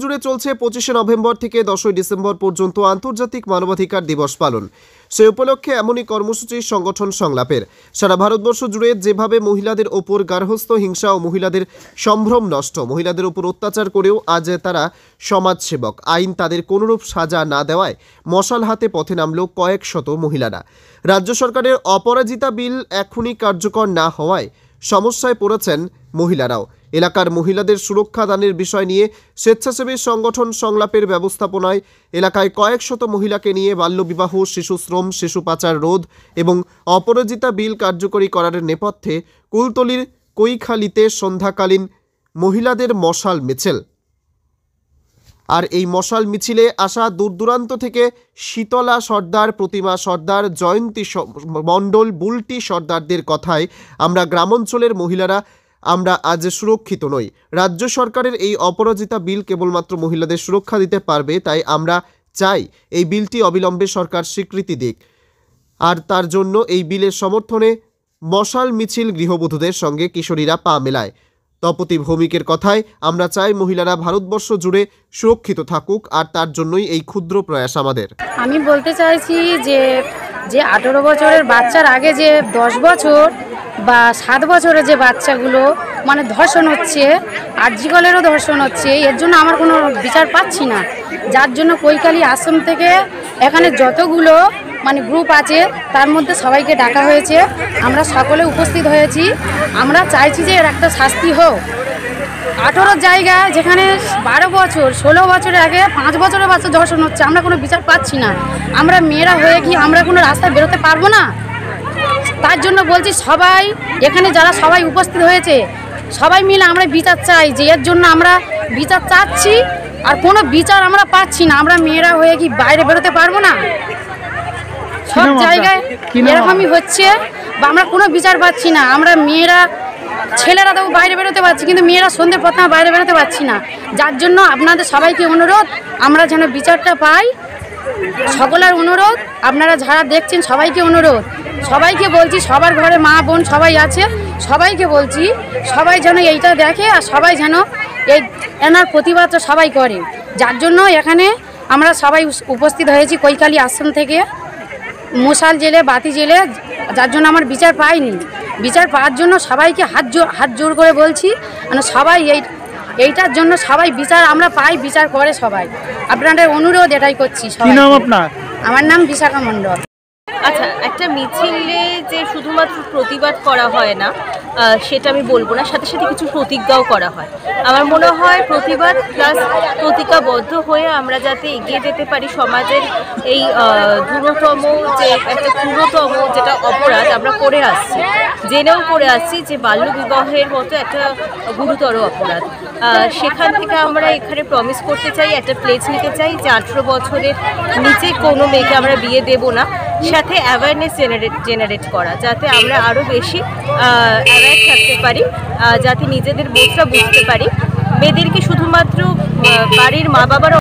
জুড়ে চলছে 25শে নভেম্বর থেকে 10ই ডিসেম্বর পর্যন্ত আন্তর্জাতিক মানবাধিকার দিবস পালন। সেই উপলক্ষে এমনই কর্মসূচি সংগঠন সংলাপের। সারা ভারতবর্ষ জুড়ে যেভাবে মহিলাদের ওপর গার্হস্থ্য হিংসা ও মহিলাদের সম্ভ্রম নষ্ট, মহিলাদের ওপর অত্যাচার করেও আজ তারা সমাজসেবক, আইন তাদের কোনোরূপ সাজা না দেওয়ায় মশাল হাতে পথে নামল কয়েক শত মহিলারা। রাজ্য সরকারের অপরাজিতা বিল এখনই কার্যকর না হওয়ায় সমস্যায় পড়েছেন মহিলারাও। এলাকার মহিলাদের সুরক্ষা দানের বিষয় নিয়ে স্বেচ্ছাসেবী সংগঠন সংলাপের ব্যবস্থাপনায় এলাকায় কয়েক শত মহিলাকে নিয়ে বাল্যবিবাহ, শিশু শ্রম, শিশু পাচার রোধ এবং অপরাজিতা বিল কার্যকরী করার নেপথ্যে কুলতলির কৈখালিতে সন্ধ্যাকালীন মহিলাদের মশাল মিছিল। আর এই মশাল মিছিলে আসা দূরদূরান্ত থেকে শীতলা সর্দার, প্রতিমা সর্দার, জয়ন্তী মণ্ডল, বুলটি সর্দারদের কথায় আমরা গ্রামাঞ্চলের মহিলারা আমরা আজ সুরক্ষিত নই। রাজ্য সরকারের এই অপরাজিতা বিল কেবলমাত্র মহিলাদের সুরক্ষা দিতে পারবে, তাই আমরা চাই এই বিলটি অবিলম্বে সরকার স্বীকৃতি দিক। আর তার জন্য এই বিলের সমর্থনে মশাল মিছিল গৃহবধূদের সঙ্গে কিশোরীরা পা মেলায়। তপতি ভৌমিকের কথায় আমরা চাই মহিলারা ভারতবর্ষ জুড়ে সুরক্ষিত থাকুক, আর তার জন্যই এই ক্ষুদ্র প্রয়াস আমাদের। আমি বলতে চাইছি যে 18 বছরের বাচ্চার আগে যে 10 বছর বা 7 বছরের যে বাচ্চাগুলো মানে ধর্ষণ হচ্ছে, আরজিকলেরও ধর্ষণ হচ্ছে, এর জন্য আমার কোনো বিচার পাচ্ছি না। যার জন্য কৈখালি আশ্রম থেকে এখানে যতগুলো মানে গ্রুপ আছে তার মধ্যে সবাইকে ডাকা হয়েছে, আমরা সকলে উপস্থিত হয়েছি। আমরা চাইছি যে এর একটা শাস্তি হোক। 18 জায়গায় যেখানে 12 বছর 16 বছরের আগে 5 বছরের বাচ্চা ধর্ষণ হচ্ছে, আমরা কোনো বিচার পাচ্ছি না। আমরা মেয়েরা হয়ে কি আমরা কোনো রাস্তায় বেরোতে পারবো না? তার জন্য বলছি সবাই এখানে যারা সবাই উপস্থিত হয়েছে সবাই মিলে আমরা বিচার চাই, যে এর জন্য আমরা বিচার চাচ্ছি, আর কোনো বিচার আমরা পাচ্ছি না। আমরা মেয়েরা হয়ে কি বাইরে বেরোতে পারবো না? সব জায়গায় এরকমই হচ্ছে, বা আমরা কোনো বিচার পাচ্ছি না। আমরা মেয়েরা, ছেলেরা তো বাইরে বেরোতে পারছি, কিন্তু মেয়েরা সন্ধ্যের পর বাইরে বেরোতে পারছি না। যার জন্য আপনাদের সবাইকে অনুরোধ, আমরা যেন বিচারটা পাই। সকলের অনুরোধ, আপনারা যারা দেখছেন সবাইকে অনুরোধ, সবাইকে বলছি, সবার ঘরে মা বোন সবাই আছে, সবাইকে বলছি সবাই যেন এইটা দেখে, আর সবাই যেন এই এনার প্রতিবাদটা সবাই করে। যার জন্য এখানে আমরা সবাই উপস্থিত হয়েছি কৈখালি আশ্রম থেকে, মশাল জেলে, বাতি জেলে, যার জন্য আমার বিচার পাইনি। বিচার পাওয়ার জন্য সবাইকে হাত জোর করে বলছি, মানে সবাই এইটার জন্য সবাই বিচার আমরা পাই, বিচার করে সবাই। আপনাদের অনুরোধ এটাই করছি। আমার নাম বিশাখা মণ্ডল। আচ্ছা, একটা মিছিলে যে শুধুমাত্র প্রতিবাদ করা হয় না সেটা আমি বলবো না, সাথে সাথে কিছু প্রতিজ্ঞাও করা হয়। আমার মনে হয় প্রতিবাদ প্লাস প্রতিজ্ঞাবদ্ধ হয়ে আমরা যাতে এগিয়ে যেতে পারি সমাজের এই দ্রুততম যে একটা ক্ষুদ্রতম যেটা অপরাধ আমরা করে আসছি, জেনেও করে আসছি, যে বাল্যবিবাহের মতো একটা গুরুতর অপরাধ। সেখান থেকে আমরা এখানে প্রমিস করতে চাই, একটা প্লেজ নিতে চাই যে 18 বছরের নিচে কোনো মেয়েকে আমরা বিয়ে দেব না। সাথে অ্যাওয়ারনেস জেনারেট করা, যাতে আমরা আরও বেশি অ্যাওয়ার থাকতে পারি, যাতে নিজেদের বোধটা বুঝতে পারি। মেয়েদেরকে শুধুমাত্র বাড়ির মা বাবার